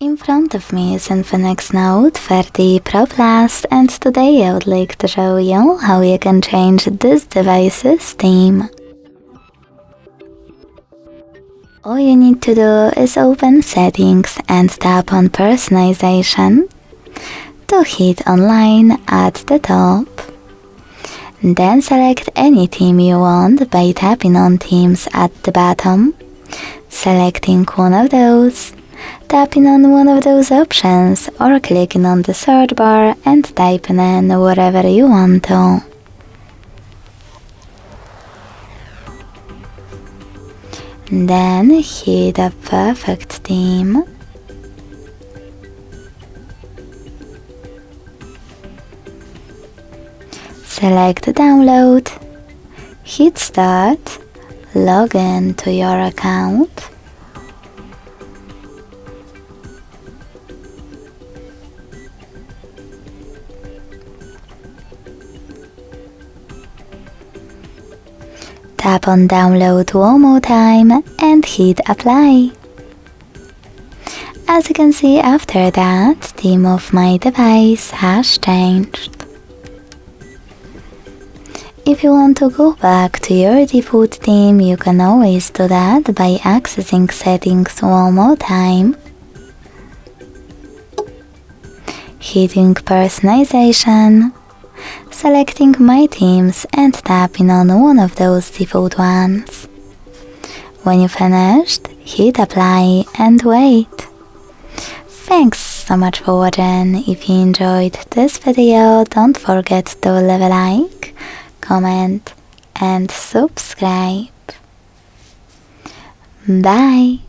In front of me is INFINIX Note 30 Pro Plus, and today I would like to show you how you can change this device's theme. All you need to do is open Settings and tap on Personalization, to hit Online at the top. Then select any theme you want by tapping on Themes at the bottom, selecting one of those, tapping on one of those options, or clicking on the search bar and typing in whatever you want to. Then hit a perfect theme. Select Download, hit Start, log in to your account. Tap on Download one more time and hit Apply. As you can see, after that, theme of my device has changed. If you want to go back to your default theme, you can always do that by accessing Settings one more time, hitting Personalization, selecting My Themes and tapping on one of those default ones. When you're finished, hit Apply and wait. Thanks so much for watching. If you enjoyed this video, don't forget to leave a like, comment and subscribe. Bye!